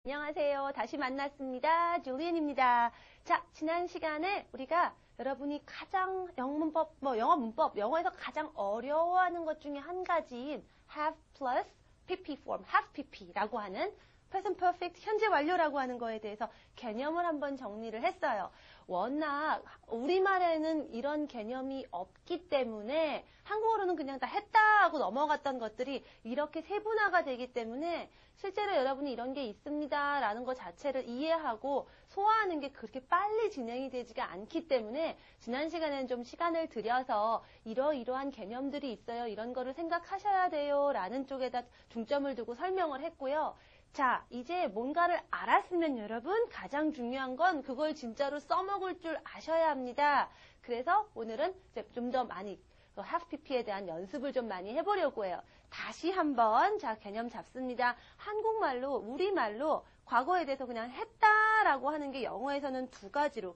안녕하세요. 다시 만났습니다. 줄리엔입니다. 자, 지난 시간에 우리가 여러분이 가장 영어에서 가장 어려워하는 것 중에 한 가지인 have plus pp form, have pp라고 하는 present perfect, 현재 완료라고 하는 거에 대해서 개념을 한번 정리를 했어요. 워낙 우리말에는 이런 개념이 없기 때문에 한국어로는 그냥 다 했다 하고 넘어갔던 것들이 이렇게 세분화가 되기 때문에 실제로 여러분이 이런 게 있습니다 라는 것 자체를 이해하고 소화하는 게 그렇게 빨리 진행이 되지가 않기 때문에 지난 시간에는 좀 시간을 들여서 이러이러한 개념들이 있어요. 이런 거를 생각하셔야 돼요 라는 쪽에다 중점을 두고 설명을 했고요. 자, 이제 뭔가를 알았으면 여러분 가장 중요한 건 그걸 진짜로 써먹을 줄 아셔야 합니다. 그래서 오늘은 좀 더 많이 have pp에 대한 연습을 좀 많이 해보려고 해요. 다시 한번 자 개념 잡습니다. 한국말로 우리말로 과거에 대해서 그냥 했다라고 하는 게 영어에서는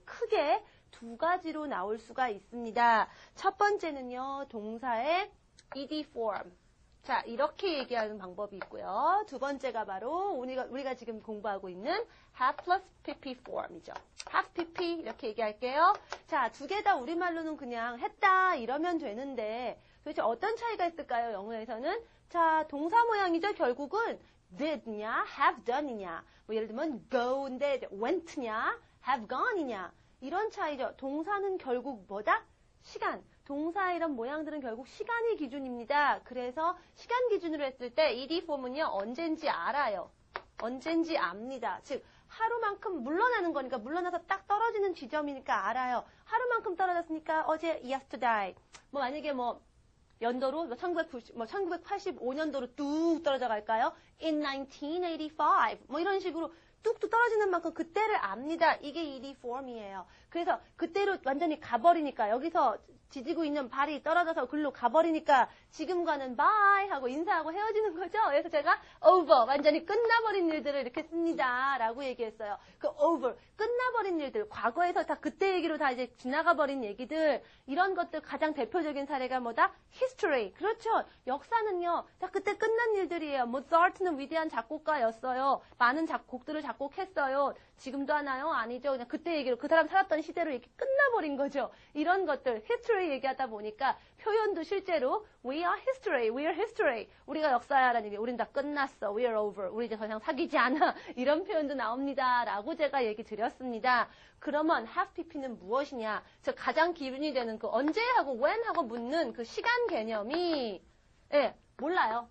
크게 두 가지로 나올 수가 있습니다. 첫 번째는요. 동사의 ed form. 자, 이렇게 얘기하는 방법이 있고요. 두 번째가 바로 우리가 지금 공부하고 있는 have plus pp form이죠. have pp 이렇게 얘기할게요. 자, 두 개 다 우리말로는 그냥 했다 이러면 되는데 도대체 어떤 차이가 있을까요? 영어에서는 자, 동사 모양이죠. 결국은 did냐, have done이냐. 뭐 예를 들면 go인데 went냐, have gone이냐. 이런 차이죠. 동사는 결국 뭐다? 시간. 동사 이런 모양들은 결국 시간이 기준입니다. 그래서 시간 기준으로 했을 때 ed form은요. 언젠지 알아요. 언젠지 압니다. 즉 하루만큼 물러나는 거니까 물러나서 딱 떨어지는 지점이니까 알아요. 하루만큼 떨어졌으니까 어제 yesterday. 뭐 만약에 연도로 1985년도로 뚝 떨어져 갈까요? In 1985. 이런 식으로 뚝뚝 떨어지는 만큼 그때를 압니다. 이게 ed form이에요. 그래서 그때로 완전히 가버리니까 여기서 지지고 있는 발이 떨어져서 글로 가버리니까 지금과는 bye 하고 인사하고 헤어지는 거죠. 그래서 제가 over, 완전히 끝나버린 일들을 이렇게 씁니다. 라고 얘기했어요. 그 over, 끝나버린 일들, 과거에서 다 그때 얘기로 다 이제 지나가버린 얘기들, 이런 것들 가장 대표적인 사례가 뭐다? history. 그렇죠. 역사는요. 다 그때 끝난 일들이에요. 모차르트는 위대한 작곡가였어요. 많은 곡들을 작곡했어요. 지금도 하나요? 아니죠. 그냥 그때 얘기로 그 사람 살았던 시대로 이렇게 끝나버린 거죠. 이런 것들, history 얘기하다 보니까 표현도 실제로 we are history. 우리가 역사야라는 얘기. 우린 다 끝났어. we are over. 우리 이제 더 이상 사귀지 않아. 이런 표현도 나옵니다. 라고 제가 얘기 드렸습니다. 그러면 have pp는 무엇이냐? 저 가장 기준이 되는 그 언제하고 when하고 묻는 그 시간 개념이 몰라요.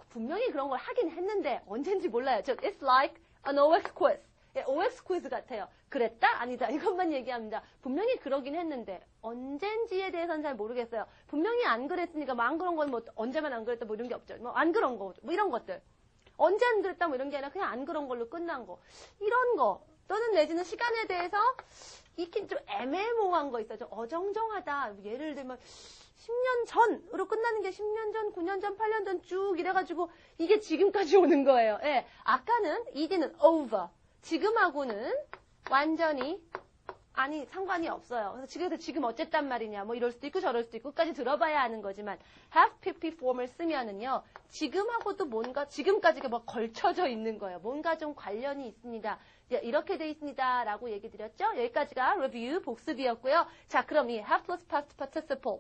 분명히 그런 걸 하긴 했는데 언젠지 몰라요. 즉 it's like an OX quiz. OX 퀴즈 같아요. 그랬다? 아니다. 이것만 얘기합니다. 분명히 그러긴 했는데 언젠지에 대해서는 잘 모르겠어요. 분명히 안 그랬으니까 안 그런 건 언제만 안 그랬다 이런 게 없죠. 안 그런 거 이런 것들. 언제 안 그랬다 이런 게 아니라 그냥 안 그런 걸로 끝난 거. 이런 거 또는 내지는 시간에 대해서 익힌 좀 애매모호한 거 있어요. 좀 어정쩡하다. 예를 들면 10년 전으로 끝나는 게 10년 전, 9년 전, 8년 전 쭉 이래가지고 이게 지금까지 오는 거예요. 아까는 ed는 over. 지금하고는 완전히 상관이 없어요. 그래서 지금 어쨌단 말이냐 이럴 수도 있고 저럴 수도 있고 끝까지 들어봐야 하는 거지만 have pp form을 쓰면은요. 지금하고도 뭔가 지금까지가 걸쳐져 있는 거예요. 뭔가 좀 관련이 있습니다. 이렇게 돼 있습니다. 라고 얘기 드렸죠. 여기까지가 리뷰 복습이었고요. 자, 그럼 이 have plus past participle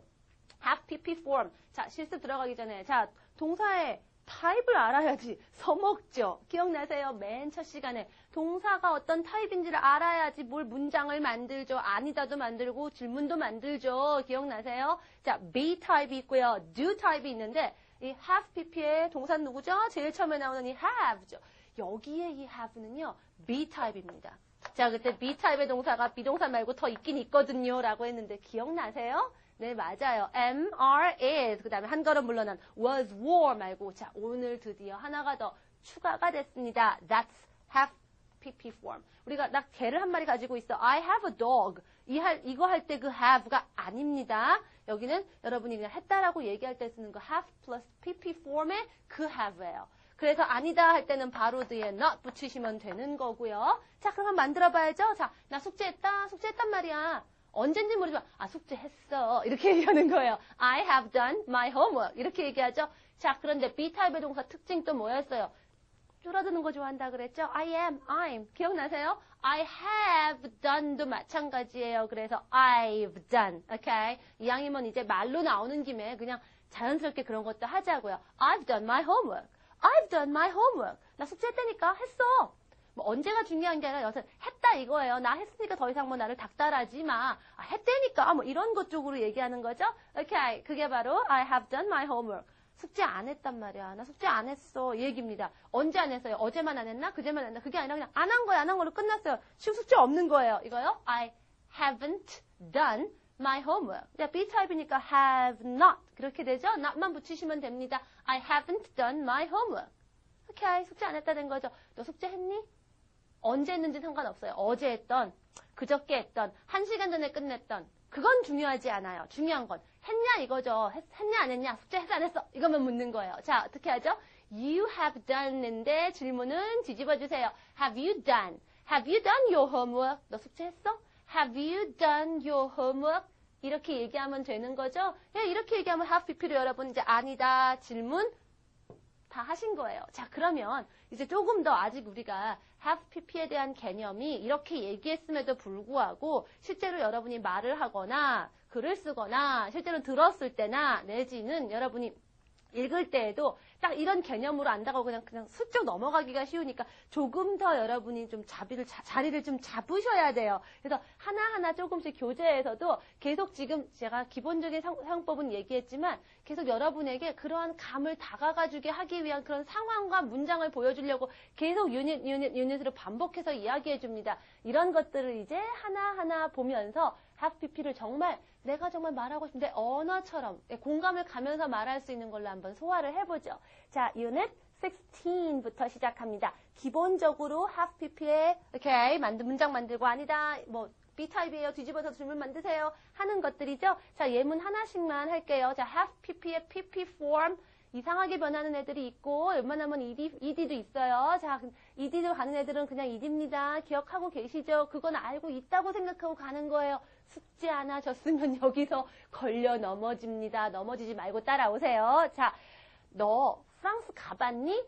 have pp form. 자, 실습 들어가기 전에 자, 동사의 타입을 알아야지 써먹죠. 기억나세요? 맨 첫 시간에 동사가 어떤 타입인지를 알아야지 뭘 문장을 만들죠. 아니다도 만들고 질문도 만들죠. 기억나세요? 자, be 타입이 있고요. do 타입이 있는데 이 have pp의 동사는 누구죠? 제일 처음에 나오는 이 have죠. 여기에 이 have는요. be 타입입니다. 자, 그때 be 타입의 동사가 비동사 말고 더 있긴 있거든요. 라고 했는데 기억나세요? 네, 맞아요. am, are, is. 그 다음에 한 걸음 물러난 was, were 말고 자, 오늘 드디어 하나가 더 추가가 됐습니다. That's have pp form. 우리가 나 개를 한 마리 가지고 있어. I have a dog. 이거 할 때 그 have가 아닙니다. 여기는 여러분이 그냥 했다라고 얘기할 때 쓰는 그 have plus pp form의 그 have예요. 그래서 아니다 할 때는 바로 뒤에 not 붙이시면 되는 거고요. 자, 그럼 한번 만들어 봐야죠. 자, 나 숙제했단 말이야. 언젠지 모르지만 숙제했어 이렇게 얘기하는 거예요. I have done my homework 이렇게 얘기하죠. 자, 그런데 B 타입의 동사 특징 또 뭐였어요? 줄어드는 거 좋아한다 그랬죠? I am, I'm. 기억나세요? I have done도 마찬가지예요. 그래서 I've done. 오케이? 이왕이면 이제 말로 나오는 김에 그냥 자연스럽게 그런 것도 하자고요. I've done my homework. I've done my homework. 나 숙제했다니까 했어. 뭐 언제가 중요한 게 아니라 여기서 했다 이거예요. 나 했으니까 더 이상 뭐 나를 닥달하지 마. 했다니까 뭐 이런 것 쪽으로 얘기하는 거죠. 오케이. 그게 바로 I have done my homework. 숙제 안 했단 말이야. 나 숙제 안 했어. 이 얘기입니다. 언제 안 했어요? 어제만 안 했나? 그제만 안 했나? 그게 아니라 그냥 안 한 거야. 안 한 걸로 끝났어요. 숙제 없는 거예요. 이거요. I haven't done my homework. 자, B타입이니까 have not. 그렇게 되죠? not만 붙이시면 됩니다. I haven't done my homework. 오케이. 숙제 안 했다는 거죠. 너 숙제 했니? 언제 했는지 상관없어요. 어제 했던, 그저께 했던, 1시간 전에 끝냈던. 그건 중요하지 않아요. 중요한 건 했냐 이거죠. 했냐 안 했냐. 숙제 했어 안 했어. 이것만 묻는 거예요. 자, 어떻게 하죠? You have done인데 질문은 뒤집어 주세요. Have you done? Have you done your homework? 너 숙제했어? Have you done your homework? 이렇게 얘기하면 되는 거죠. 예, 이렇게 얘기하면 have pp로 여러분 이제 아니다 질문 다 하신 거예요. 자, 그러면 이제 조금 더 아직 우리가 have pp에 대한 개념이 이렇게 얘기했음에도 불구하고 실제로 여러분이 말을 하거나 글을 쓰거나 실제로 들었을 때나 내지는 여러분이 읽을 때에도 딱 이런 개념으로 안다고 그냥 슬쩍 넘어가기가 쉬우니까 조금 더 여러분이 좀 자리를 좀 잡으셔야 돼요. 그래서 하나하나 조금씩 교재에서도 계속 지금 제가 기본적인 사용법은 얘기했지만 계속 여러분에게 그러한 감을 다가가주게 하기 위한 그런 상황과 문장을 보여주려고 계속 유닛으로 반복해서 이야기해 줍니다. 이런 것들을 이제 하나하나 보면서 have pp를 정말 내가 정말 말하고 싶은데 언어처럼 공감을 가면서 말할 수 있는 걸로 한번 소화를 해보죠. 자, 유닛 16부터 시작합니다. 기본적으로 have pp에 오케이 문장 만들고 아니다 뭐 B타입이에요. 뒤집어서 질문 만드세요. 하는 것들이죠. 자, 예문 하나씩만 할게요. 자, have pp의 pp form 이상하게 변하는 애들이 있고 웬만하면 ed도 있어요. 자, ed로 가는 애들은 그냥 ed입니다. 기억하고 계시죠? 그건 알고 있다고 생각하고 가는 거예요. 숙제 안 하셨으면 여기서 걸려 넘어집니다. 넘어지지 말고 따라오세요. 자, 너 프랑스 가봤니?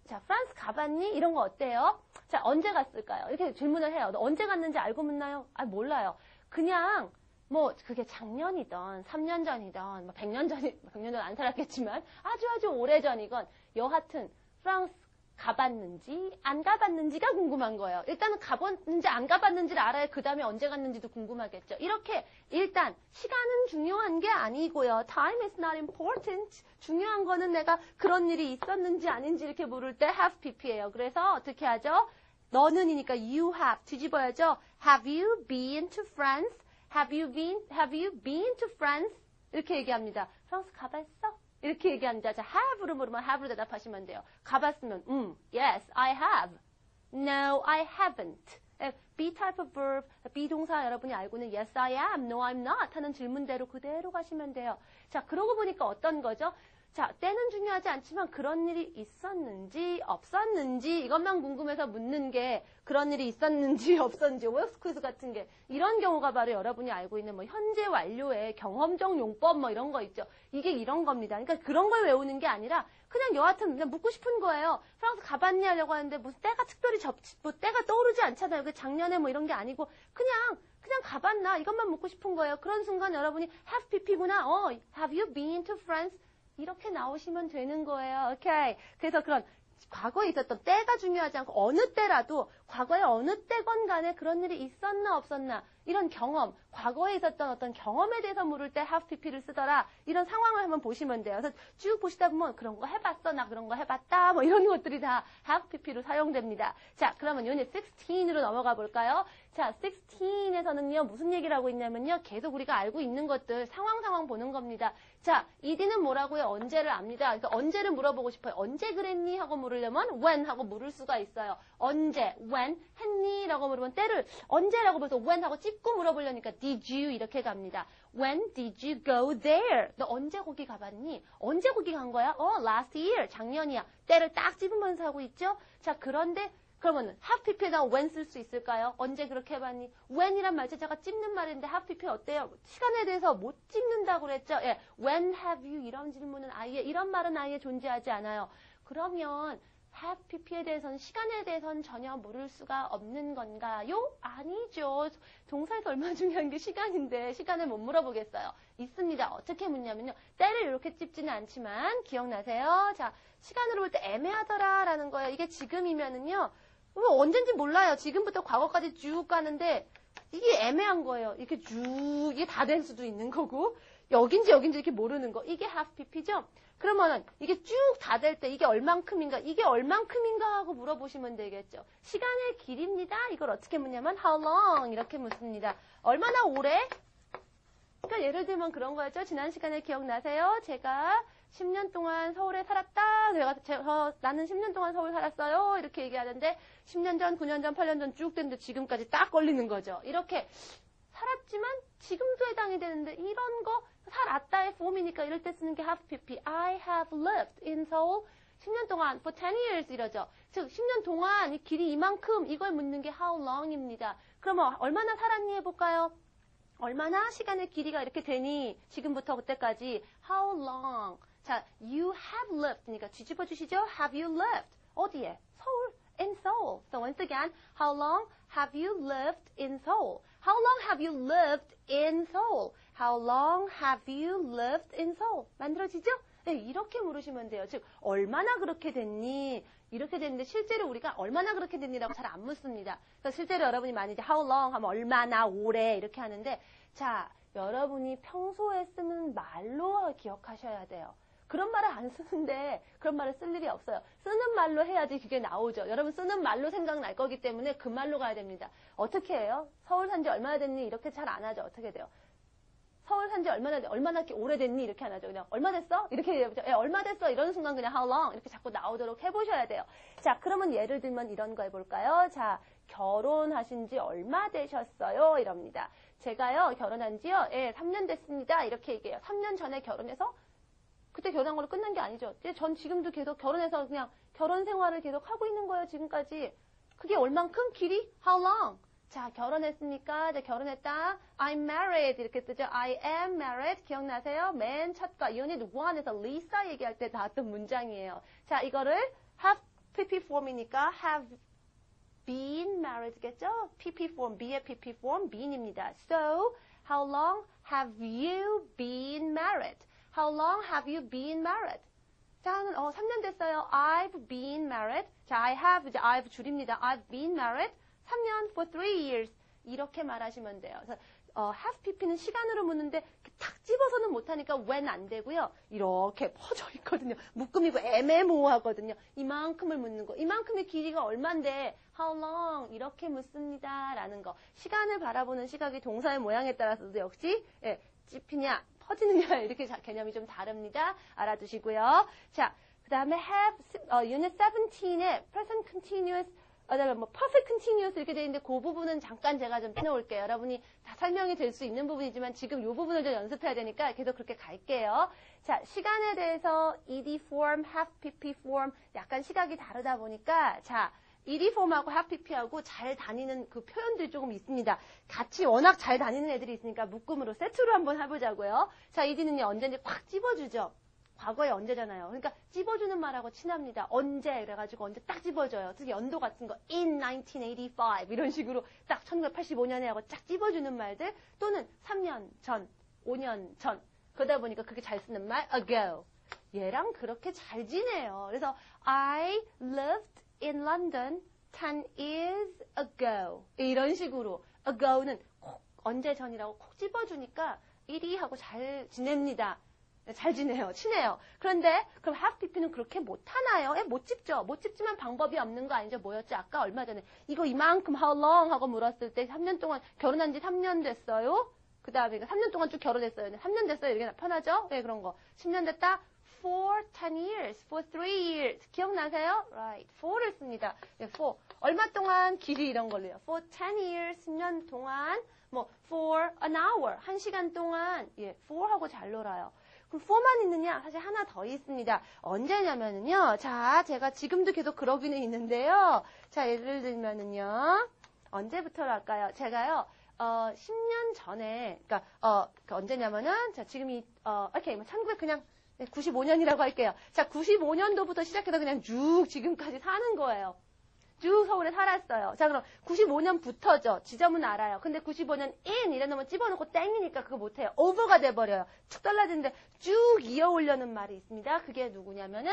자, 프랑스 가봤니? 이런 거 어때요? 자, 언제 갔을까요? 이렇게 질문을 해요. 너 언제 갔는지 알고 묻나요? 아, 몰라요. 그냥 뭐 그게 작년이던 3년 전이던 뭐 100년 전이 100년 전 안 살았겠지만 아주 오래전이건 여하튼 프랑스 가봤는지 안 가봤는지가 궁금한 거예요. 일단은 가봤는지 안 가봤는지를 알아야 그 다음에 언제 갔는지도 궁금하겠죠. 이렇게 일단 시간은 중요한 게 아니고요. Time is not important. 중요한 거는 내가 그런 일이 있었는지 아닌지 이렇게 물을 때 have pp예요. 그래서 어떻게 하죠? 너는이니까 you have 뒤집어야죠. Have you been to France? Have you been to France? 이렇게 얘기합니다. 프랑스 가봤어? 이렇게 얘기합니다. 자, have로 물으면 have로 대답하시면 돼요. 가봤으면, yes, I have. No, I haven't. be type of verb, 비동사 여러분이 알고는 yes, I am, no, I'm not 하는 질문대로 그대로 가시면 돼요. 자, 그러고 보니까 어떤 거죠? 자, 때는 중요하지 않지만 그런 일이 있었는지 없었는지 이것만 궁금해서 묻는 게 그런 일이 있었는지 없었는지 OX 퀴즈 같은 게 이런 경우가 바로 여러분이 알고 있는 뭐 현재 완료의 경험적 용법 뭐 이런 거 있죠. 이게 이런 겁니다. 그러니까 그런 걸 외우는 게 아니라 그냥 여하튼 그냥 묻고 싶은 거예요. 프랑스 가봤니 하려고 하는데 무슨 때가 특별히 뭐 때가 떠오르지 않잖아요. 그 작년에 뭐 이런 게 아니고 그냥 가봤나 이것만 묻고 싶은 거예요. 그런 순간 여러분이 have pp구나. have you been to France? 이렇게 나오시면 되는 거예요. 오케이. 그래서 그런 과거에 있었던 때가 중요하지 않고 어느 때라도 과거에 어느 때건 간에 그런 일이 있었나 없었나 이런 경험, 과거에 있었던 어떤 경험에 대해서 물을 때 have pp를 쓰더라. 이런 상황을 한번 보시면 돼요. 그래서 쭉 보시다 보면 그런 거 해봤어, 나 그런 거 해봤다 뭐 이런 것들이 다 have pp로 사용됩니다. 자, 그러면 유닛 16으로 넘어가 볼까요? 자, 16에서는요 무슨 얘기를 하고 있냐면요 계속 우리가 알고 있는 것들 상황 보는 겁니다. 자, ed는 뭐라고요? 언제를 압니다. 그러니까 언제를 물어보고 싶어요. 언제 그랬니? 하고 물으려면 when 하고 물을 수가 있어요. 언제, when 했니? 라고 물으면 때를 언제라고 벌써 when 하고 찍고 물어보려니까 did you 이렇게 갑니다. When did you go there? 너 언제 거기 가봤니? 언제 거기 간 거야? last year. 작년이야. 때를 딱 찝으면서 하고 있죠? 자, 그런데 그러면 have pp에다 when 쓸 수 있을까요? 언제 그렇게 해봤니? when이란 말자체가 찝는 말인데 have pp 어때요? 시간에 대해서 못 찝는다고 그랬죠? 예, when have you 이런 질문은 아예 이런 말은 아예 존재하지 않아요. 그러면 have pp에 대해서는 시간에 대해서는 전혀 모를 수가 없는 건가요? 아니죠. 동사에서 얼마나 중요한 게 시간인데 시간을 못 물어보겠어요. 있습니다. 어떻게 묻냐면요. 때를 이렇게 찝지는 않지만 기억나세요? 자, 시간으로 볼 때 애매하더라 라는 거예요. 이게 지금이면은요. 언젠지 몰라요. 지금부터 과거까지 쭉 가는데 이게 애매한 거예요. 이렇게 쭉 이게 다 될 수도 있는 거고 여긴지 이렇게 모르는 거. 이게 have pp죠? 그러면은 이게 쭉 다 될 때 이게 얼만큼인가 하고 물어보시면 되겠죠. 시간의 길이입니다. 이걸 어떻게 묻냐면 how long 이렇게 묻습니다. 얼마나 오래? 그러니까 예를 들면 그런 거였죠. 지난 시간에 기억나세요? 제가 10년 동안 서울에 살았다. 나는 10년 동안 서울 살았어요. 이렇게 얘기하는데 10년 전, 9년 전, 8년 전 쭉 됐는데 지금까지 딱 걸리는 거죠. 이렇게 살았지만 지금도 해당이 되는데 이런 거 살았다의 폼이니까 이럴 때 쓰는 게 have pp. I have lived in Seoul 10년 동안 for 10 years 이러죠. 즉 10년 동안 이 길이 이만큼 이걸 묻는 게 how long입니다. 그러면 얼마나 살았니 해볼까요? 얼마나 시간의 길이가 이렇게 되니 지금부터 그때까지 how long. 자, you have lived 그러니까 뒤집어 주시죠. Have you lived? 어디에? 서울. In Seoul. So once again, how long have you lived in Seoul? How long have you lived in Seoul? How long have you lived in Seoul? 만들어지죠? 네, 이렇게 물으시면 돼요. 즉, 얼마나 그렇게 됐니? 이렇게 됐는데 실제로 우리가 얼마나 그렇게 됐니라고 잘 안 묻습니다. 그래서 실제로 여러분이 많이 이제 how long 하면 얼마나 오래 이렇게 하는데 자, 여러분이 평소에 쓰는 말로 기억하셔야 돼요. 그런 말을 안 쓰는데 그런 말을 쓸 일이 없어요. 쓰는 말로 해야지 그게 나오죠. 여러분 쓰는 말로 생각날 거기 때문에 그 말로 가야 됩니다. 어떻게 해요? 서울 산 지 얼마나 됐니? 이렇게 잘 안 하죠. 어떻게 돼요? 서울 산 지 얼마나 이렇게 오래됐니? 이렇게 안 하죠. 그냥 얼마 됐어? 이렇게 얘기하죠. 얼마 됐어? 이런 순간 그냥 how long 이렇게 자꾸 나오도록 해보셔야 돼요. 자, 그러면 예를 들면 이런 거 해볼까요? 자, 결혼하신 지 얼마 되셨어요? 이럽니다. 제가요, 결혼한 지요, 3년 됐습니다. 이렇게 얘기해요. 3년 전에 결혼해서 그때 결혼한 걸로 끝난 게 아니죠. 전 지금도 계속 결혼해서 그냥 결혼 생활을 계속 하고 있는 거예요, 지금까지. 그게 얼만큼? 길이? How long? 자, 결혼했으니까, 이제 결혼했다. I'm married. 이렇게 쓰죠. I am married. 기억나세요? 맨 첫 거, Unit 1에서 리사 얘기할 때 나왔던 문장이에요. 자, 이거를 have PP form이니까 have been married겠죠? PP form, B의 PP form, been입니다. So, how long have you been married? How long have you been married? 자, 3년 됐어요. I've been married. 자, I have, 이제 I've 줄입니다. I've been married. 3년 for 3 years. 이렇게 말하시면 돼요. 그래서, have pp는 시간으로 묻는데 탁 집어서는 못하니까 when 안 되고요. 이렇게 퍼져 있거든요. 묶음이고 애매모호하거든요. 이만큼을 묻는 거. 이만큼의 길이가 얼만데 how long 이렇게 묻습니다. 라는 거. 시간을 바라보는 시각이 동사의 모양에 따라서도 역시 찝히냐 퍼지느냐 이렇게 개념이 좀 다릅니다. 알아두시고요. 자, 그 다음에 have unit 17에 present continuous 그다음에 뭐 perfect continuous 이렇게 돼 있는데 그 부분은 잠깐 제가 좀 빼놓을게요. 여러분이 다 설명이 될 수 있는 부분이지만 지금 이 부분을 좀 연습해야 되니까 계속 그렇게 갈게요. 자, 시간에 대해서 ed form, have pp form 약간 시각이 다르다 보니까 자, ed form하고 have pp하고 잘 다니는 그 표현들이 조금 있습니다. 같이 워낙 잘 다니는 애들이 있으니까 묶음으로 세트로 한번 해보자고요. 자, ed는요 언제인지 꽉 집어주죠. 과거에 언제잖아요. 그러니까 찝어주는 말하고 친합니다. 언제 이래가지고 언제 딱 집어줘요. 특히 연도 같은 거 in 1985 이런 식으로 딱 1985년에 하고 쫙 찝어주는 말들 또는 3년 전, 5년 전 그러다 보니까 그게 잘 쓰는 말 ago. 얘랑 그렇게 잘 지내요. 그래서 I lived in London 10 years ago 이런 식으로 ago는 콕 언제 전이라고 콕 집어주니까 1위 하고 잘 지냅니다. 잘 지내요. 친해요. 그런데 그럼 have pp는 그렇게 못하나요? 못 집죠. 못 집지만 방법이 없는 거 아니죠? 뭐였지? 아까 얼마 전에 이거 이만큼 how long 하고 물었을 때 3년 동안 결혼한 지 3년 됐어요? 그 다음에 3년 동안 쭉 결혼했어요. 3년 됐어요. 이게 편하죠? 네, 그런 거. 10년 됐다. For 10 years. For 3 years. 기억나세요? Right. for를 씁니다. 네, for. 얼마 동안 길이 이런 걸로요. For 10 years. 10년 동안. 뭐 for an hour. 1시간 동안. 예, for하고 잘 놀아요. 그럼 for만 있느냐? 사실 하나 더 있습니다. 언제냐면은요. 자, 제가 지금도 계속 그러기는 있는데요. 자, 예를 들면은요. 언제부터 할까요? 제가요. 10년 전에, 그러니까 언제냐면은, 자, 지금이, 오케이, 1900 그냥 네, 95년이라고 할게요. 자, 95년도부터 시작해서 그냥 쭉 지금까지 사는 거예요. 쭉 서울에 살았어요. 자, 그럼 95년부터죠. 지점은 알아요. 근데 95년 in 이런 놈을 집어넣고 땡이니까 그거 못해요. over가 돼버려요. 툭 떨어지는데 쭉 이어오려는 말이 있습니다. 그게 누구냐면은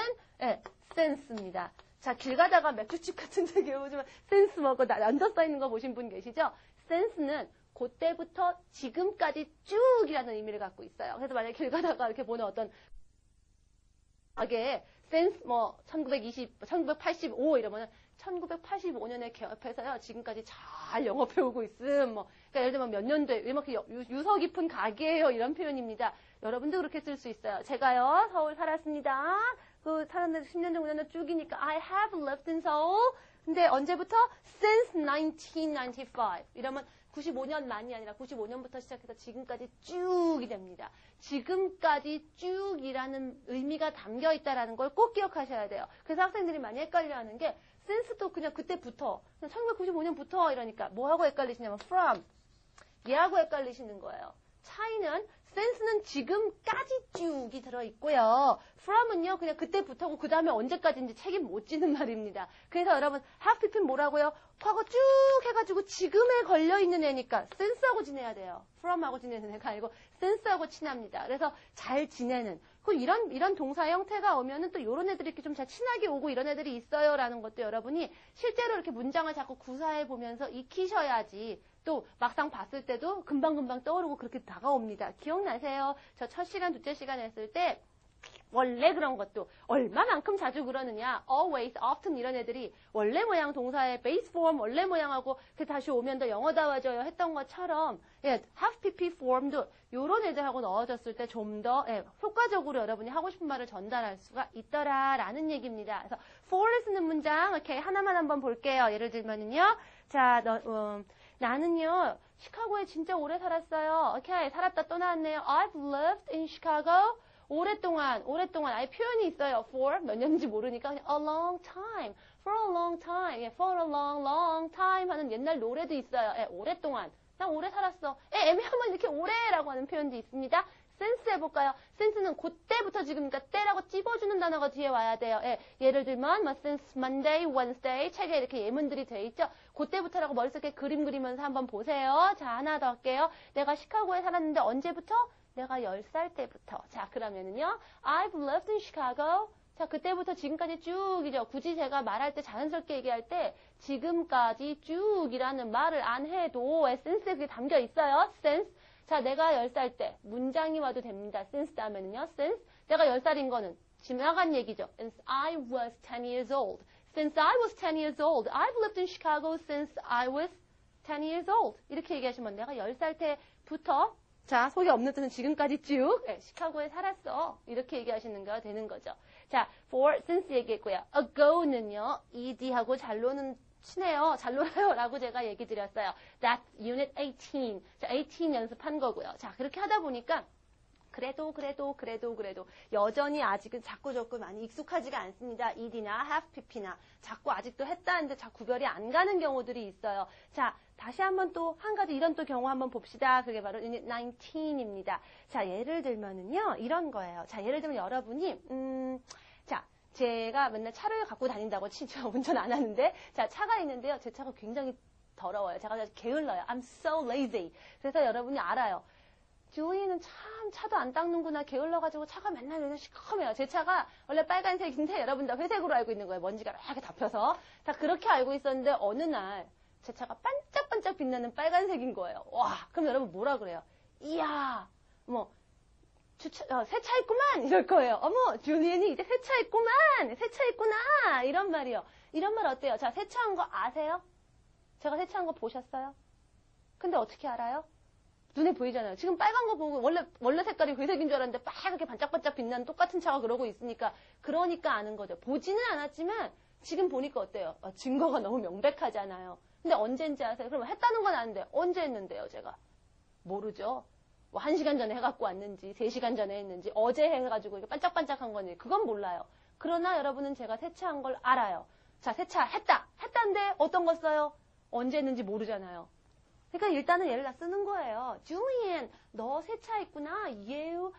since입니다. 자, 길 가다가 맥주집 같은 데 오지만 since 먹고 앉아 써있는 거 보신 분 계시죠? since는 그때부터 지금까지 쭉이라는 의미를 갖고 있어요. 그래서 만약에 길 가다가 이렇게 보는 어떤 가게 since 1985 이러면은 1985년에 개업해서요. 지금까지 잘 영업해오고 있음. 그러니까 예를 들면 몇 년도에 이렇게 유서 깊은 가게예요. 이런 표현입니다. 여러분도 그렇게 쓸 수 있어요. 제가요. 서울 살았습니다. 그 살았는데 10년 정도 쭉이니까 I have lived in Seoul. 근데 언제부터? Since 1995. 이러면 95년만이 아니라 95년부터 시작해서 지금까지 쭉이 됩니다. 지금까지 쭉이라는 의미가 담겨 있다는 걸 꼭 기억하셔야 돼요. 그래서 학생들이 많이 헷갈려하는 게 since도 그냥 그때부터, 그냥 1995년부터 이러니까 뭐하고 헷갈리시냐면 from, 얘하고 헷갈리시는 거예요. 차이는 since는 지금까지 쭉이 들어있고요. from은요, 그냥 그때부터고 그 다음에 언제까지인지 책임 못 지는 말입니다. 그래서 여러분, have pp는 뭐라고요? 과거 쭉 해가지고 지금에 걸려있는 애니까 since하고 지내야 돼요. from하고 지내는 애가 아니고 since하고 친합니다. 그래서 잘 지내는. 이런 동사 형태가 오면은 또 이런 애들이 이렇게 좀 잘 친하게 오고 이런 애들이 있어요라는 것도 여러분이 실제로 이렇게 문장을 자꾸 구사해 보면서 익히셔야지 또 막상 봤을 때도 금방금방 떠오르고 그렇게 다가옵니다. 기억나세요? 저 첫 시간, 둘째 시간 했을 때 원래 그런 것도 얼마만큼 자주 그러느냐 always, often 이런 애들이 원래 모양 동사의 base form 원래 모양하고 그 다시 오면 더 영어다워져요 했던 것처럼 have pp form도 요런 애들하고 넣어졌을 때 좀 더 효과적으로 여러분이 하고 싶은 말을 전달할 수가 있더라라는 얘기입니다. 그래서 for를 쓰는 문장 오케이 하나만 한번 볼게요. 예를 들면은요. 자, 나는요 시카고에 진짜 오래 살았어요. 오케이 살았다 또 나왔네요. I've lived in Chicago. 오랫동안 아예 표현이 있어요. for 몇 년인지 모르니까 그냥 a long time, for a long time, for a long time 하는 옛날 노래도 있어요. 오랫동안, 나 오래 살았어. 애매하면 이렇게 오래라고 하는 표현도 있습니다. since 해볼까요? since는 그때부터 지금이니까 때라고 찝어주는 단어가 뒤에 와야 돼요. 예를 들면 since Monday, Wednesday 책에 이렇게 예문들이 돼 있죠. 그때부터라고 머릿속에 그림 그리면서 한번 보세요. 자 하나 더 할게요. 내가 시카고에 살았는데 언제부터? 내가 10살 때부터. 자, 그러면은요. I've lived in Chicago. 자, 그때부터 지금까지 쭉이죠. 굳이 제가 말할 때 자연스럽게 얘기할 때 지금까지 쭉이라는 말을 안 해도 since에 그게 담겨 있어요. since. 자, 내가 10살 때 문장이 와도 됩니다. since 다음에는요. since. 내가 10살인 거는 지나간 얘기죠. Since I was 10 years old. Since I was 10 years old. I've lived in Chicago since I was 10 years old. 이렇게 얘기하시면 내가 10살 때부터 자, 속이 없는 뜻은 지금까지 쭉 시카고에 살았어. 이렇게 얘기하시는 거 되는 거죠. 자, for, since 얘기했고요. ago는요. ed하고 잘 노는 치네요. 잘 놀아요. 라고 제가 얘기 드렸어요. That's unit 18. 자, 18 연습한 거고요. 자, 그렇게 하다 보니까 그래도 여전히 아직은 자꾸 많이 익숙하지가 않습니다. ed나 have pp나 자꾸 아직도 했다는데 자 구별이 안 가는 경우들이 있어요. 자 다시 한번 또 한 가지 이런 또 경우 한번 봅시다. 그게 바로 unit 19입니다. 자 예를 들면은요 이런 거예요. 자 예를 들면 여러분이 자 제가 맨날 차를 갖고 다닌다고 치죠. 운전 안 하는데 자 차가 있는데요. 제 차가 굉장히 더러워요. 제가 게을러요. I'm so lazy. 그래서 여러분이 알아요. 주인은 참 차도 안 닦는구나 게을러가지고 차가 맨날 시커매요. 제 차가 원래 빨간색인데 여러분 다 회색으로 알고 있는 거예요. 먼지가 이렇게 덮여서 다 그렇게 알고 있었는데 어느 날 제 차가 반짝반짝 빛나는 빨간색인 거예요. 와 그럼 여러분 뭐라 그래요? 이야 세차 있구만 이럴 거예요. 어머 주인이 이제 세차 있구나 이런 말이요. 이런 말 어때요? 자 세차한 거 아세요? 제가 세차한 거 보셨어요? 근데 어떻게 알아요? 눈에 보이잖아요. 지금 빨간 거 보고 원래 색깔이 회색인 줄 알았는데 빨갛게 반짝반짝 빛나는 똑같은 차가 그러고 있으니까 그러니까 아는 거죠. 보지는 않았지만 지금 보니까 어때요? 증거가 너무 명백하잖아요. 근데 언제인지 아세요? 그럼 했다는 건 아는데 언제 했는데요, 제가? 모르죠. 뭐 1시간 전에 해갖고 왔는지 3시간 전에 했는지 어제 해가지고 이게 반짝반짝한 건지 그건 몰라요. 그러나 여러분은 제가 세차한 걸 알아요. 자, 했다는데 어떤 거 써요? 언제 했는지 모르잖아요. 그러니까 일단은 얘를 다 쓰는 거예요. Julian, 너 세차했구나. You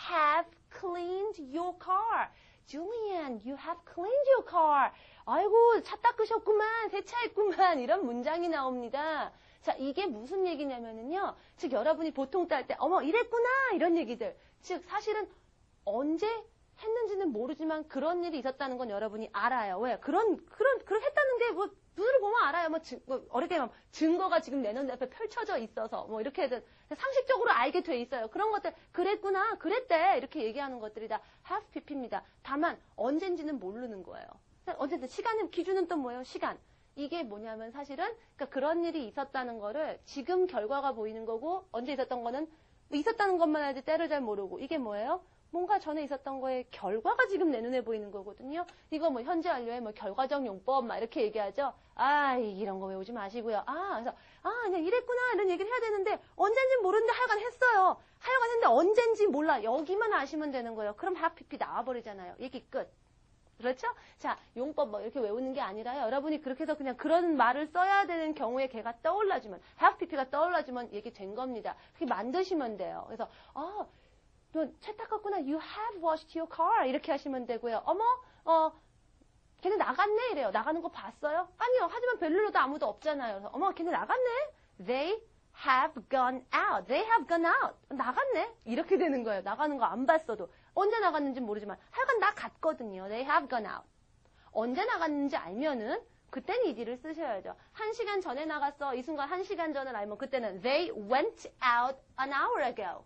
have cleaned your car. Julian, you have cleaned your car. 아이고, 차 닦으셨구만, 세차했구만. 이런 문장이 나옵니다. 자, 이게 무슨 얘기냐면은요. 즉, 여러분이 보통 딸 때, 어머, 이랬구나. 이런 얘기들. 즉, 사실은 언제 했는지는 모르지만 그런 일이 있었다는 건 여러분이 알아요. 왜? 그렇게 했다는 게 뭐, 눈으로 보면 알아요. 어렵게 말하면 증거가 지금 내 눈 앞에 펼쳐져 있어서, 뭐, 이렇게 상식적으로 알게 돼 있어요. 그런 것들, 그랬구나, 그랬대. 이렇게 얘기하는 것들이 다 have pp입니다. 다만, 언젠지는 모르는 거예요. 어쨌든, 시간은, 기준은 또 뭐예요? 시간. 이게 뭐냐면 사실은, 그러니까 그런 일이 있었다는 거를 지금 결과가 보이는 거고, 언제 있었던 거는, 있었다는 것만 알지 때를 잘 모르고, 이게 뭐예요? 뭔가 전에 있었던 거에 결과가 지금 내 눈에 보이는 거거든요. 이거 뭐 현재 완료의 뭐 결과적 용법 막 이렇게 얘기하죠. 아, 이런 거 외우지 마시고요. 그래서 그냥 이랬구나 이런 얘기를 해야 되는데 언젠지 모르는데 하여간 했어요. 하여간 했는데 언젠지 몰라. 여기만 아시면 되는 거예요. 그럼 have pp 나와버리잖아요. 얘기 끝. 그렇죠? 자, 용법 뭐 이렇게 외우는 게 아니라요. 여러분이 그렇게 해서 그냥 그런 말을 써야 되는 경우에 걔가 떠올라주면 have pp가 떠올라주면 얘기 된 겁니다. 그렇게 만드시면 돼요. 그래서 너 차 닦았구나. You have washed your car. 이렇게 하시면 되고요. 어머, 걔네 나갔네. 이래요. 나가는 거 봤어요? 아니요. 하지만 벨룰로도 아무도 없잖아요. 그래서 어머, 걔네 나갔네. They have gone out. They have gone out. 나갔네. 이렇게 되는 거예요. 나가는 거 안 봤어도. 언제 나갔는지 모르지만 하여간 나갔거든요. They have gone out. 언제 나갔는지 알면은 그때는 이디를 쓰셔야죠. 1시간 전에 나갔어. 이 순간 1시간 전을 알면 그때는 They went out an hour ago.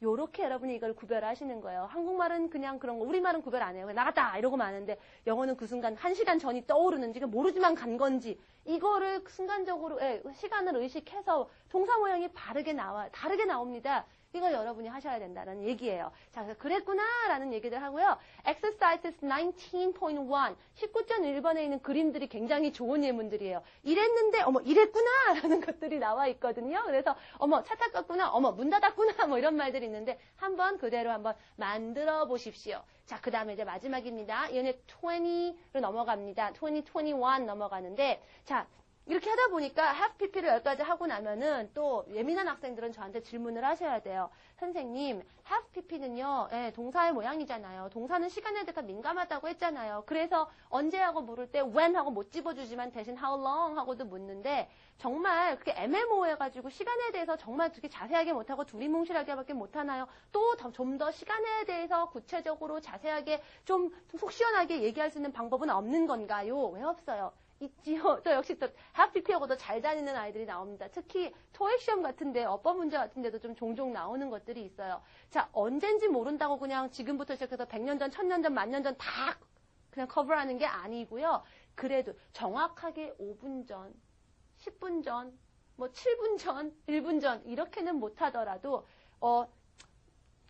요렇게 여러분이 이걸 구별하시는 거예요. 한국말은 그냥 그런 거, 우리말은 구별 안 해요. 그냥 나갔다 이러고 마는데 영어는 그 순간 1시간 전이 떠오르는지 모르지만 간 건지 이거를 순간적으로 시간을 의식해서 동사 모양이 다르게 나옵니다. 이걸 여러분이 하셔야 된다는 얘기예요. 자, 그래서 그랬구나라는 얘기들 하고요. Exercises 19.1, 19.1번에 있는 그림들이 굉장히 좋은 예문들이에요. 이랬는데, 어머, 이랬구나라는 것들이 나와 있거든요. 그래서, 어머, 차 닦았구나, 어머, 문 닫았구나, 뭐 이런 말들이 있는데, 한번 그대로 한번 만들어 보십시오. 자, 그 다음에 이제 마지막입니다. Unit 20로 넘어갑니다. 2021 넘어가는데, 자, 이렇게 하다 보니까 have pp를 여기까지 하고 나면은 또 예민한 학생들은 저한테 질문을 하셔야 돼요. 선생님, have pp는요, 동사의 모양이잖아요. 동사는 시간에 대해서 민감하다고 했잖아요. 그래서 언제 하고 물을 때 when 하고 못 집어주지만 대신 how long 하고도 묻는데 정말 그렇게 애매모호해가지고 시간에 대해서 정말 그렇게 자세하게 못하고 두리뭉실하게밖에 못하나요? 또 좀 더 시간에 대해서 구체적으로 자세하게 좀 속 시원하게 얘기할 수 있는 방법은 없는 건가요? 왜 없어요? 있지요. 또 역시 또 have pp하고도 잘 다니는 아이들이 나옵니다. 특히 토익 시험 같은데 어법 문제 같은데도 좀 종종 나오는 것들이 있어요. 자, 언젠지 모른다고 그냥 지금부터 시작해서 100년 전, 1000년 전, 10,000년 전 다 그냥 커버하는 게 아니고요. 그래도 정확하게 5분 전, 10분 전, 뭐 7분 전, 1분 전 이렇게는 못하더라도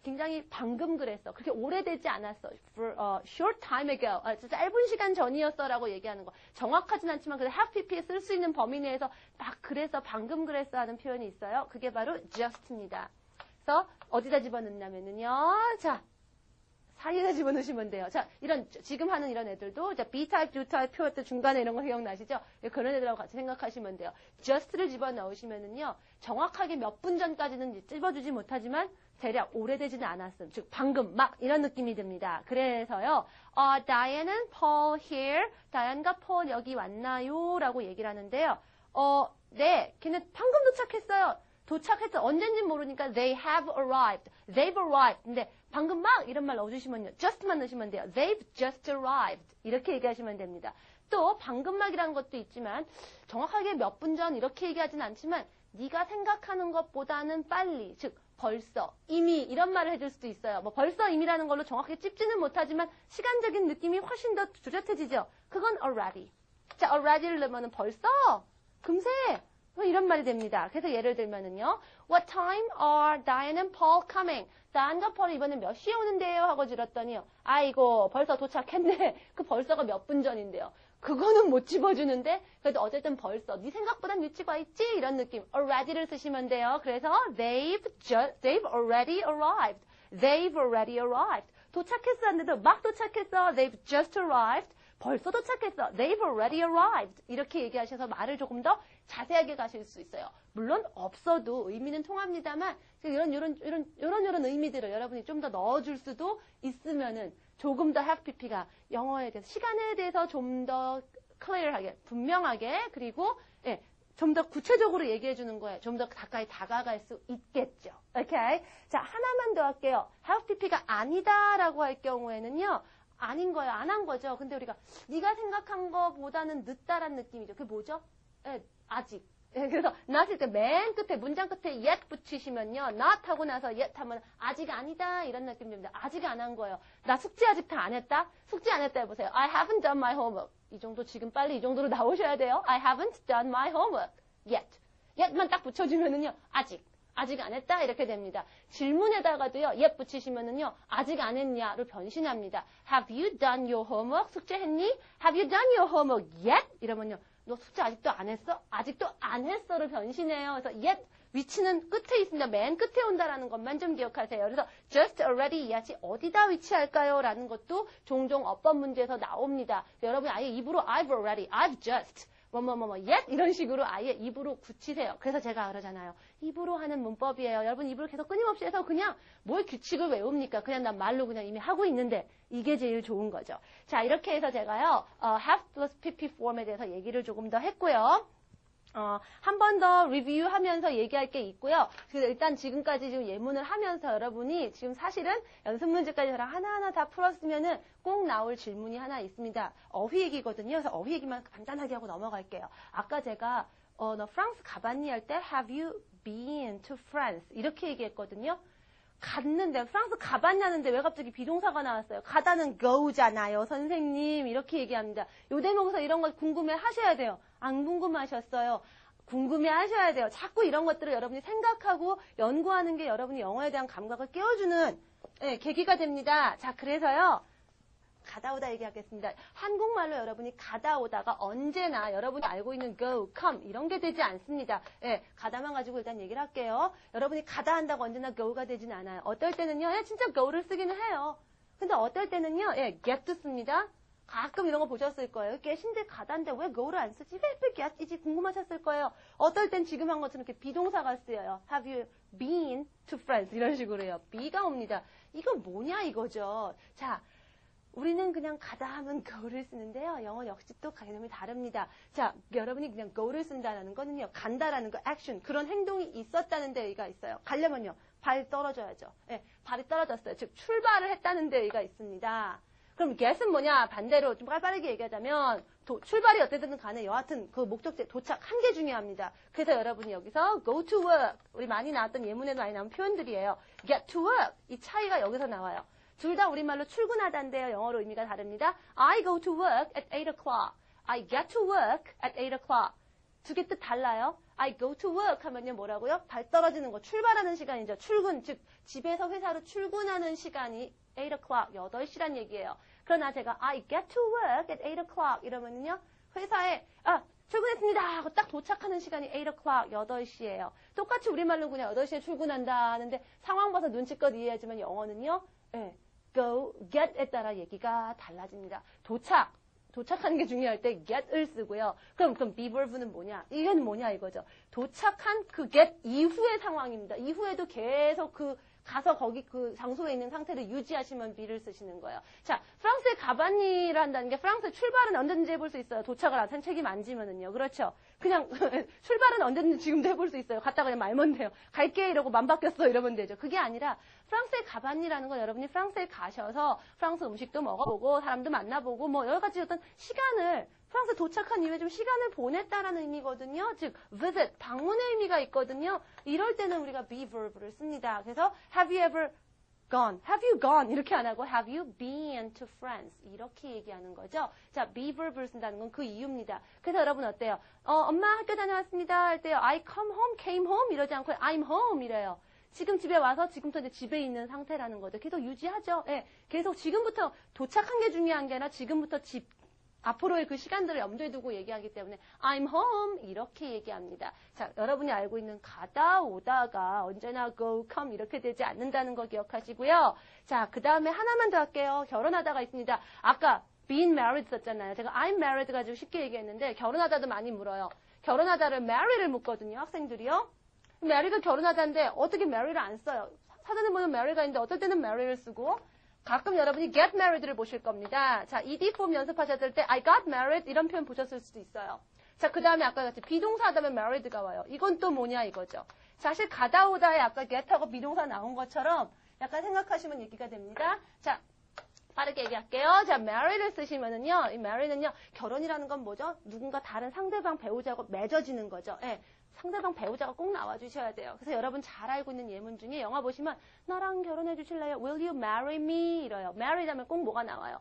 굉장히 방금 그랬어. 그렇게 오래되지 않았어. For a short time ago. 짧은 시간 전이었어 라고 얘기하는 거. 정확하진 않지만 그래도 have pp에 쓸 수 있는 범위 내에서 막 그래서 방금 그랬어 하는 표현이 있어요. 그게 바로 just입니다. 그래서 어디다 집어넣냐면요. 자, 사이에다 집어넣으시면 돼요. 자, 지금 하는 이런 애들도, 자, B-type, Do-type 표현 중간에 이런 거 기억나시죠? 그런 애들하고 같이 생각하시면 돼요. just를 집어넣으시면은요, 정확하게 몇 분 전까지는 집어주지 못하지만, 대략 오래되지는 않았음. 즉, 방금, 막, 이런 느낌이 듭니다. 그래서요, Diane and Paul here. 다이안과 폴 여기 왔나요? 라고 얘기를 하는데요. 네, 걔는 방금 도착했어요. 도착했어. 언젠진 모르니까 they have arrived. They've arrived. 근데 방금 막 이런 말 넣어주시면요. just만 넣으시면 돼요. They've just arrived. 이렇게 얘기하시면 됩니다. 또 방금 막이라는 것도 있지만 정확하게 몇 분 전 이렇게 얘기하진 않지만 네가 생각하는 것보다는 빨리, 즉 벌써, 이미 이런 말을 해줄 수도 있어요. 뭐 벌써 이미라는 걸로 정확하게 찝지는 못하지만 시간적인 느낌이 훨씬 더 뚜렷해지죠. 그건 already. 자, already를 넣으면 벌써, 금세 뭐 이런 말이 됩니다. 그래서 예를 들면은요. What time are Diane and Paul coming? 다이안과 폴이 이번에 몇 시에 오는데요? 하고 질렀더니요. 아이고 벌써 도착했네. 그 벌써가 몇 분 전인데요. 그거는 못 집어주는데 그래도 어쨌든 벌써 네 생각보단 일찍 와 있지? 이런 느낌. already를 쓰시면 돼요. 그래서 they've already arrived. They've already arrived. 도착했어 하는데도 막 도착했어. They've just arrived. 벌써 도착했어. They've already arrived. 이렇게 얘기하셔서 말을 조금 더 자세하게 가실 수 있어요. 물론 없어도 의미는 통합니다만 이런 의미들을 여러분이 좀 더 넣어줄 수도 있으면은 조금 더 have pp가 영어에 대해서 시간에 대해서 좀 더 clear하게 분명하게 그리고 예, 좀 더 구체적으로 얘기해 주는 거예요. 좀 더 가까이 다가갈 수 있겠죠. 오케이? 자, 하나만 더 할게요. have pp가 아니다라고 할 경우에는요. 아닌 거예요. 안 한 거죠. 근데 우리가 네가 생각한 거보다는 늦다란 느낌이죠. 그게 뭐죠? 예, 아직. 예, 그래서 not일 때 맨 끝에 문장 끝에 yet 붙이시면요. not 하고 나서 yet 하면 아직 아니다 이런 느낌입니다. 아직 안 한 거예요. 나 숙제 아직 다 안 했다? 숙제 안 했다 해보세요. I haven't done my homework. 이 정도 지금 빨리 이 정도로 나오셔야 돼요. I haven't done my homework yet. yet만 딱 붙여주면은요. 아직 안 했다 이렇게 됩니다. 질문에다가도요. yet 붙이시면은요. 아직 안 했냐로 변신합니다. Have you done your homework? 숙제했니? Have you done your homework yet? 이러면요. 너 숙제 아직도 안 했어? 아직도 안 했어를 변신해요. 그래서 yet 위치는 끝에 있습니다. 맨 끝에 온다라는 것만 좀 기억하세요. 그래서 just already yet이 어디다 위치할까요? 라는 것도 종종 어법 문제에서 나옵니다. 여러분이 아예 입으로 I've already, I've just yet 이런 식으로 아예 입으로 굳히세요. 그래서 제가 그러잖아요. 입으로 하는 문법이에요. 여러분 입으로 계속 끊임없이 해서 그냥 뭘 규칙을 외웁니까? 그냥 난 말로 그냥 이미 하고 있는데 이게 제일 좋은 거죠. 자, 이렇게 해서 제가요. have plus pp form에 대해서 얘기를 조금 더 했고요. 한 번 더 리뷰하면서 얘기할 게 있고요. 그래서 일단 지금까지 지금 예문을 하면서 여러분이 지금 사실은 연습 문제까지 저랑 하나하나 다 풀었으면은 꼭 나올 질문이 하나 있습니다. 어휘 얘기거든요. 그래서 어휘 얘기만 간단하게 하고 넘어갈게요. 아까 제가 너 프랑스 가봤니 할 때 have you been to France 이렇게 얘기했거든요. 갔는데 프랑스 가봤냐는데 왜 갑자기 비동사가 나왔어요? 가다는 go잖아요. 선생님 이렇게 얘기합니다. 요 대목에서 이런 거 궁금해 하셔야 돼요. 안 궁금하셨어요? 궁금해 하셔야 돼요. 자꾸 이런 것들을 여러분이 생각하고 연구하는 게 여러분이 영어에 대한 감각을 깨워주는 계기가 됩니다. 자, 그래서요. 가다 오다 얘기하겠습니다. 한국말로 여러분이 가다 오다가 언제나 여러분이 알고 있는 go, come 이런 게 되지 않습니다. 예, 가다만 가지고 일단 얘기를 할게요. 여러분이 가다 한다고 언제나 go가 되진 않아요. 어떨 때는요, 진짜 go를 쓰기는 해요. 근데 어떨 때는요, get도 씁니다. 가끔 이런 거 보셨을 거예요. get인데 가다인데 왜 go를 안 쓰지? 왜 get이지? 궁금하셨을 거예요. 어떨 땐 지금 한 것처럼 이렇게 비동사가 쓰여요. Have you been to France? 이런 식으로 해요. be가 옵니다. 이거 뭐냐 이거죠. 자, 우리는 그냥 가다 하면 go를 쓰는데요. 영어 역시 또 개념이 다릅니다. 자, 여러분이 그냥 go를 쓴다는 거는요. 간다라는 거, action, 그런 행동이 있었다는 데가 있어요. 가려면요. 발 떨어져야죠. 예, 발이 떨어졌어요. 즉, 출발을 했다는 데가 있습니다. 그럼 get은 뭐냐? 반대로 좀 빠르게 얘기하자면 출발이 어쨌든 간에 여하튼 그 목적지 도착한 게 중요합니다. 그래서 여러분이 여기서 go to work, 우리 많이 나왔던 예문에도 많이 나온 표현들이에요. get to work, 이 차이가 여기서 나와요. 둘 다 우리말로 출근하다인데요. 영어로 의미가 다릅니다. I go to work at 8 o'clock. I get to work at 8 o'clock. 두 개 뜻 달라요. I go to work 하면요 뭐라고요? 발 떨어지는 거, 출발하는 시간이죠. 출근, 즉 집에서 회사로 출근하는 시간이 8 o'clock, 8시란 얘기예요. 그러나 제가 I get to work at 8 o'clock 이러면은요 회사에 출근했습니다 하고 딱 도착하는 시간이 8 o'clock, 8시예요. 똑같이 우리말로 그냥 8시에 출근한다 하는데 상황 봐서 눈치껏 이해하지만 영어는요 go, get에 따라 얘기가 달라집니다. 도착하는 게 중요할 때 get을 쓰고요. 그럼 be verb는 뭐냐? 이건 뭐냐 이거죠. 도착한 그 get 이후의 상황입니다. 이후에도 계속 가서 거기 그 장소에 있는 상태를 유지하시면 be를 쓰시는 거예요. 자, 프랑스에 가봤니를 한다는 게 프랑스에 출발은 언제든지 해볼 수 있어요. 도착을 안 책임 안 지면은요. 그렇죠? 그냥 출발은 언제든지 지금도 해볼 수 있어요. 갔다가 그냥 말면 돼요. 갈게 이러고 맘 바뀌었어 이러면 되죠. 그게 아니라 프랑스에 가봤니라는 건 여러분이 프랑스에 가셔서 프랑스 음식도 먹어보고 사람도 만나보고 뭐 여러 가지 어떤 시간을 프랑스 도착한 이후에 좀 시간을 보냈다라는 의미거든요. 즉, visit, 방문의 의미가 있거든요. 이럴 때는 우리가 be verb를 씁니다. 그래서 have you ever gone? Have you gone? 이렇게 안 하고 have you been to France? 이렇게 얘기하는 거죠. 자, be verb를 쓴다는 건 그 이유입니다. 그래서 여러분 어때요? 엄마 학교 다녀왔습니다 할 때요. I came home 이러지 않고 I'm home 이래요. 지금 집에 와서 지금부터 이제 집에 있는 상태라는 거죠. 계속 유지하죠. 예, 계속 지금부터 도착한 게 중요한 게 아니라 지금부터 앞으로의 그 시간들을 염두에 두고 얘기하기 때문에 I'm home 이렇게 얘기합니다. 자, 여러분이 알고 있는 가다 오다가 언제나 go, come 이렇게 되지 않는다는 거 기억하시고요. 자, 그 다음에 하나만 더 할게요. 결혼하다가 있습니다. 아까 being married 썼잖아요. 제가 I'm married 가지고 쉽게 얘기했는데 결혼하다도 많이 물어요. 결혼하다를 marry를 묻거든요. 학생들이요. marry가 결혼하다인데 어떻게 marry를 안 써요? 사전에 보면 marry가 있는데 어떨 때는 marry를 쓰고 가끔 여러분이 get married를 보실 겁니다. 자, ed form 연습하셨을 때 I got married 이런 표현 보셨을 수도 있어요. 자, 그 다음에 아까 같이 비동사 하다면 married가 와요. 이건 또 뭐냐 이거죠. 사실 가다 오다에 아까 get하고 비동사 나온 것처럼 약간 생각하시면 얘기가 됩니다. 자, 빠르게 얘기할게요. 자, marry를 쓰시면은요, 이 marry는요, 결혼이라는 건 뭐죠? 누군가 다른 상대방 배우자하고 맺어지는 거죠. 예. 상대방 배우자가 꼭 나와주셔야 돼요. 그래서 여러분 잘 알고 있는 예문 중에 영화 보시면 나랑 결혼해 주실래요? Will you marry me? 이래요. marry 하면 꼭 뭐가 나와요?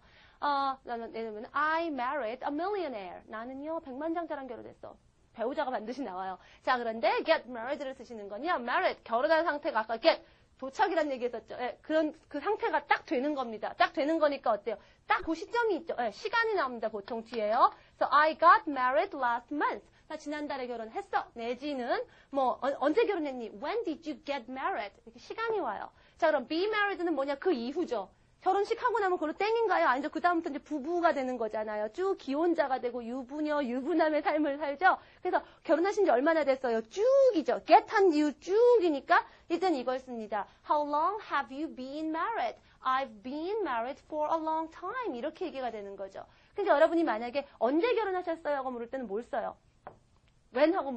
예를 들면 I married a millionaire. 나는요, 백만장자랑 결혼했어. 배우자가 반드시 나와요. 자, 그런데 get married를 쓰시는 건요, married, 결혼한 상태가 아까 get, 도착이란 얘기 했었죠. 예, 그 상태가 딱 되는 겁니다. 딱 되는 거니까 어때요? 딱 그 시점이 있죠. 예, 시간이 나옵니다. 보통 뒤에요. So I got married last month. 나 지난달에 결혼했어. 내지는 뭐 언제 결혼했니? When did you get married? 이렇게 시간이 와요. 자, 그럼 be married는 뭐냐? 그 이후죠. 결혼식 하고 나면 그걸로 땡인가요? 아니죠. 그 다음부터 이제 부부가 되는 거잖아요. 쭉 기혼자가 되고 유부녀, 유부남의 삶을 살죠. 그래서 결혼하신 지 얼마나 됐어요? 쭉이죠. get 한 이후 쭉이니까 일단 이걸 씁니다. How long have you been married? I've been married for a long time. 이렇게 얘기가 되는 거죠. 근데 여러분이 만약에 언제 결혼하셨어요? 하고 물을 때는 뭘 써요? when 하고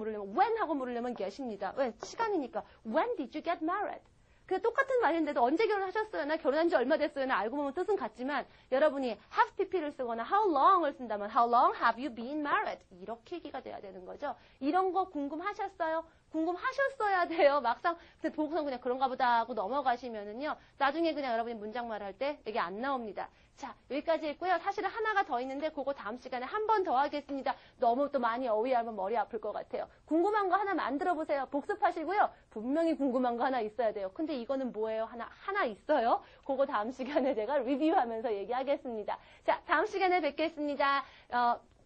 물으려면 get입니다. 왜? 시간이니까. When did you get married? 그 똑같은 말인데도 언제 결혼하셨어요? 나 결혼한 지 얼마 됐어요? 나 알고 보면 뜻은 같지만 여러분이 have pp를 쓰거나 how long을 쓴다면 how long have you been married? 이렇게 얘기가 돼야 되는 거죠. 이런 거 궁금하셨어요? 궁금하셨어야 돼요. 막상 보고서 그냥 그런가 보다 하고 넘어가시면은요. 나중에 그냥 여러분이 문장말 할 때 이게 안 나옵니다. 자, 여기까지 했고요. 사실은 하나가 더 있는데 그거 다음 시간에 한 번 더 하겠습니다. 너무 또 많이 어휘하면 머리 아플 것 같아요. 궁금한 거 하나 만들어 보세요. 복습하시고요. 분명히 궁금한 거 하나 있어야 돼요. 근데 이거는 뭐예요? 하나 있어요. 그거 다음 시간에 제가 리뷰하면서 얘기하겠습니다. 자, 다음 시간에 뵙겠습니다.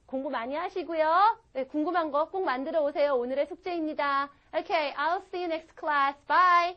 공부 많이 하시고요. 네, 궁금한 거 꼭 만들어 오세요. 오늘의 숙제입니다. Okay, I'll see you next class. Bye.